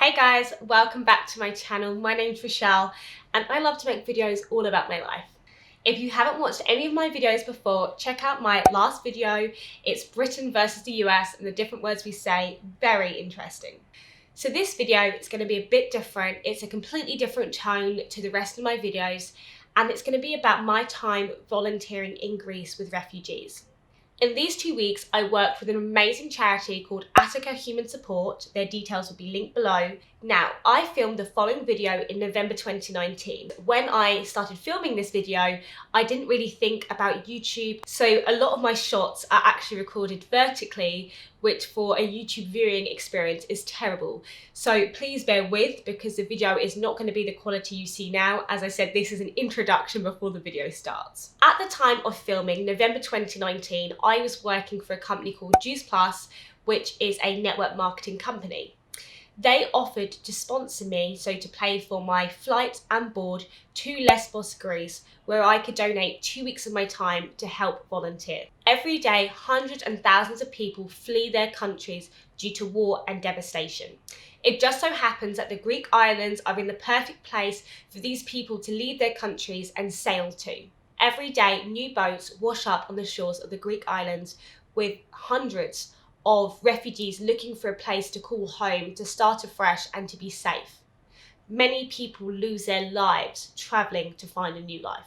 Hey guys, welcome back to my channel. My name's Rochelle and I love to make videos all about my life. If you haven't watched any of my videos before, check out my last video. It's Britain versus the US and the different words we say. Very interesting. So this video is going to be a bit different. It's a completely different tone to the rest of my videos and it's going to be about my time volunteering in Greece with refugees. In these 2 weeks, I worked with an amazing charity called Attica Human Support. Their details will be linked below. Now, I filmed the following video in November 2019. When I started filming this video, I didn't really think about YouTube. So a lot of my shots are actually recorded vertically, which for a YouTube viewing experience is terrible. So please bear with because the video is not going to be the quality you see now. As I said, this is an introduction before the video starts. At the time of filming, November 2019, I was working for a company called Juice Plus, which is a network marketing company. They offered to sponsor me, so to pay for my flight and board to Lesvos, Greece, where I could donate 2 weeks of my time to help volunteer. Every day, hundreds and thousands of people flee their countries due to war and devastation. It just so happens that the Greek islands are in the perfect place for these people to leave their countries and sail to. Every day, new boats wash up on the shores of the Greek islands with hundreds of refugees looking for a place to call home, to start afresh and to be safe. Many people lose their lives travelling to find a new life.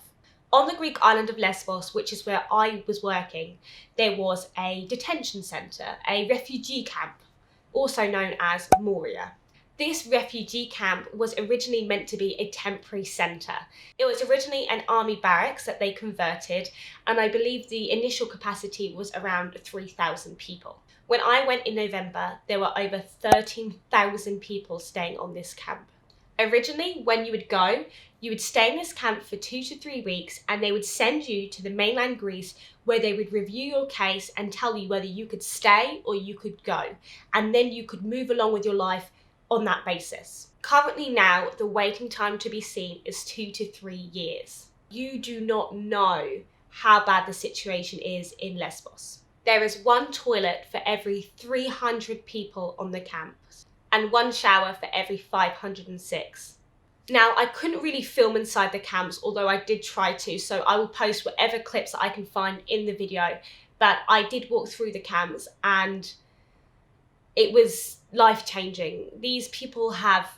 On the Greek island of Lesvos, which is where I was working, there was a detention centre, a refugee camp, also known as Moria. This refugee camp was originally meant to be a temporary centre. It was originally an army barracks that they converted, and I believe the initial capacity was around 3,000 people. When I went in November, there were over 13,000 people staying on this camp. Originally, when you would go, you would stay in this camp for 2 to 3 weeks and they would send you to the mainland Greece where they would review your case and tell you whether you could stay or you could go. And then you could move along with your life on that basis. Currently now, the waiting time to be seen is 2 to 3 years. You do not know how bad the situation is in Lesvos. There is one toilet for every 300 people on the campus and one shower for every 506. Now, I couldn't really film inside the camps, although I did try to, so I will post whatever clips I can find in the video. But I did walk through the camps and it was life-changing. These people have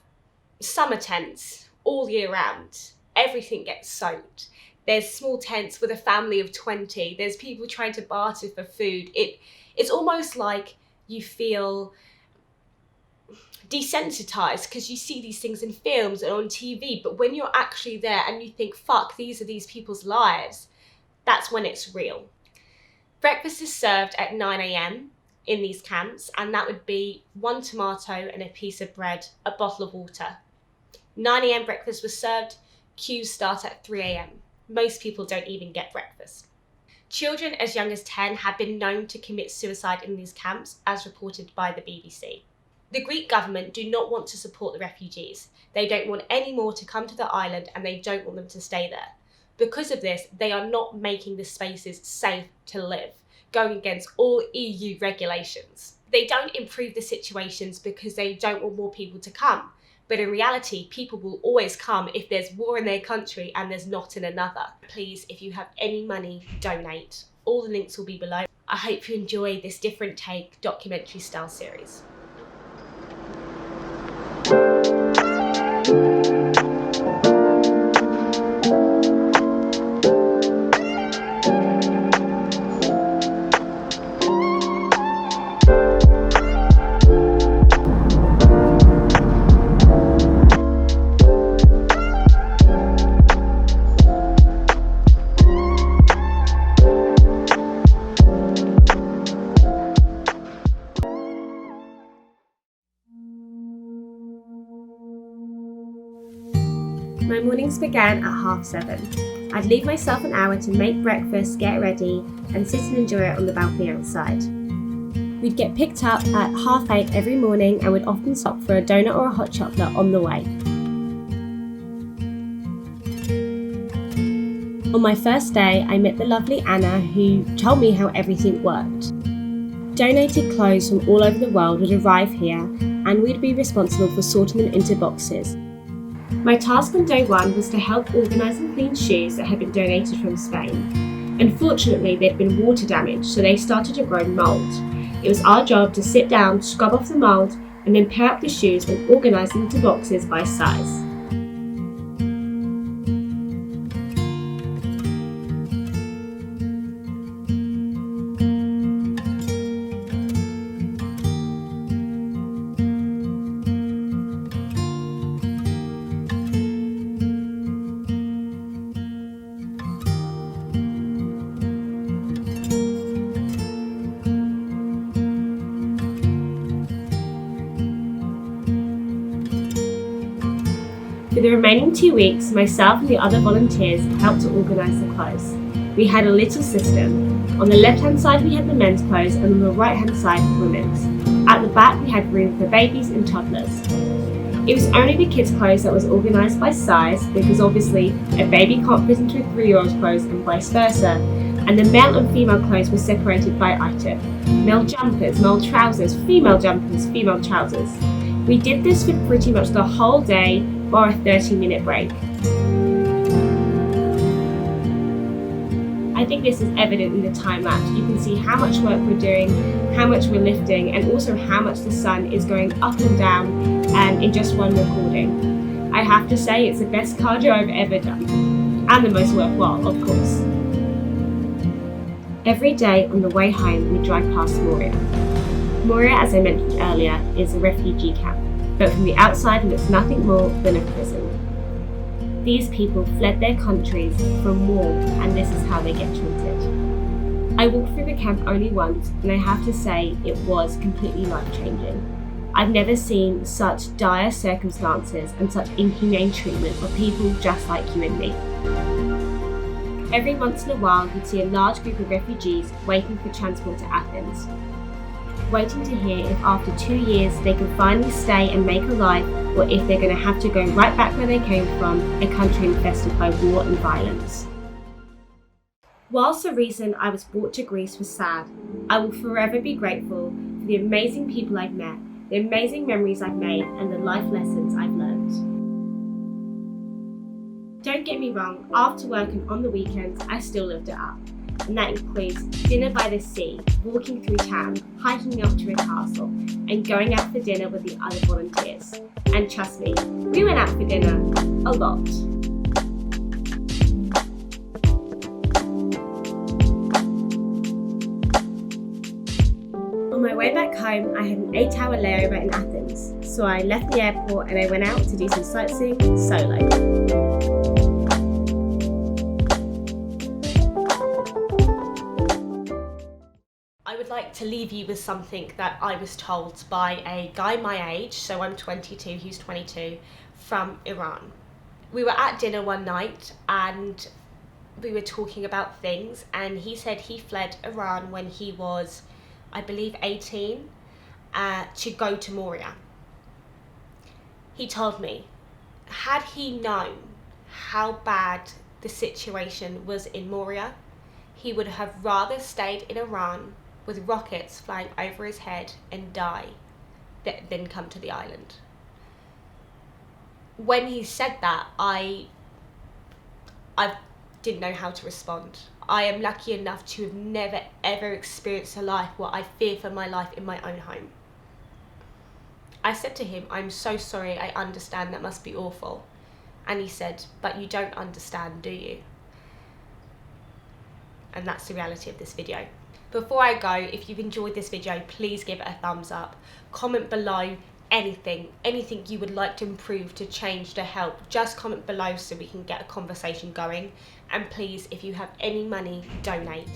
summer tents all year round. Everything gets soaked. There's small tents with a family of 20. There's people trying to barter for food. It's almost like you feel desensitized because you see these things in films and on TV, but when you're actually there and you think, fuck, these are these people's lives, that's when it's real. Breakfast is served at 9 AM in these camps, and that would be 1 tomato and a piece of bread, a bottle of water. 9 AM breakfast was served. Queues start at 3 AM. Most people don't even get breakfast. Children as young as 10 have been known to commit suicide in these camps, as reported by the BBC. The Greek government do not want to support the refugees. They don't want any more to come to the island and they don't want them to stay there. Because of this, they are not making the spaces safe to live, going against all EU regulations. They don't improve the situations because they don't want more people to come. But in reality, people will always come if there's war in their country and there's not in another. Please, if you have any money, donate. All the links will be below. I hope you enjoy this different take documentary style series. My mornings began at 7:30. I'd leave myself an hour to make breakfast, get ready, and sit and enjoy it on the balcony outside. We'd get picked up at 8:30 every morning and would often stop for a donut or a hot chocolate on the way. On my first day, I met the lovely Anna, who told me how everything worked. Donated clothes from all over the world would arrive here and we'd be responsible for sorting them into boxes. My task on day one was to help organise and clean shoes that had been donated from Spain. Unfortunately, they'd been water damaged, so they started to grow mould. It was our job to sit down, scrub off the mould, and then pair up the shoes and organise them into boxes by size. For the remaining 2 weeks, myself and the other volunteers helped to organise the clothes. We had a little system. On the left-hand side we had the men's clothes and on the right-hand side the women's. At the back we had room for babies and toddlers. It was only the kids' clothes that was organised by size, because obviously a baby can't fit into a 3-year-old's clothes and vice versa. And the male and female clothes were separated by item. Male jumpers, male trousers, female jumpers, female trousers. We did this for pretty much the whole day, or a 30-minute break. I think this is evident in the time lapse. You can see how much work we're doing, how much we're lifting, and also how much the sun is going up and down in just one recording. I have to say it's the best cardio I've ever done, and the most worthwhile, of course. Every day on the way home we drive past Moria. Moria, as I mentioned earlier, is a refugee camp, but from the outside looks nothing more than a prison. These people fled their countries from war, and this is how they get treated. I walked through the camp only once, and I have to say it was completely life-changing. I've never seen such dire circumstances and such inhumane treatment of people just like you and me. Every once in a while you'd see a large group of refugees waiting for transport to Athens, waiting to hear if after 2 years they can finally stay and make a life, or if they're going to have to go right back where they came from, a country infested by war and violence. Whilst the reason I was brought to Greece was sad, I will forever be grateful for the amazing people I've met, the amazing memories I've made, and the life lessons I've learned. Don't get me wrong, after work and on the weekends, I still lived it up. And that includes dinner by the sea, walking through town, hiking up to a castle, and going out for dinner with the other volunteers. And trust me, we went out for dinner a lot. On my way back home, I had an 8-hour layover in Athens, so I left the airport and I went out to do some sightseeing solo. I would like to leave you with something that I was told by a guy my age, so I'm 22, he's 22, from Iran. We were at dinner one night and we were talking about things, and he said he fled Iran when he was, I believe, 18 to go to Moria. He told me, had he known how bad the situation was in Moria, he would have rather stayed in Iran with rockets flying over his head and die than come to the island. When he said that, I didn't know how to respond. I am lucky enough to have never ever experienced a life where I fear for my life in my own home. I said to him, I'm so sorry, I understand, that must be awful. And he said, but you don't understand, do you? And that's the reality of this video. Before I go, if you've enjoyed this video, please give it a thumbs up. Comment below anything you would like to improve, to change, to help. Just comment below so we can get a conversation going. And please, if you have any money, donate.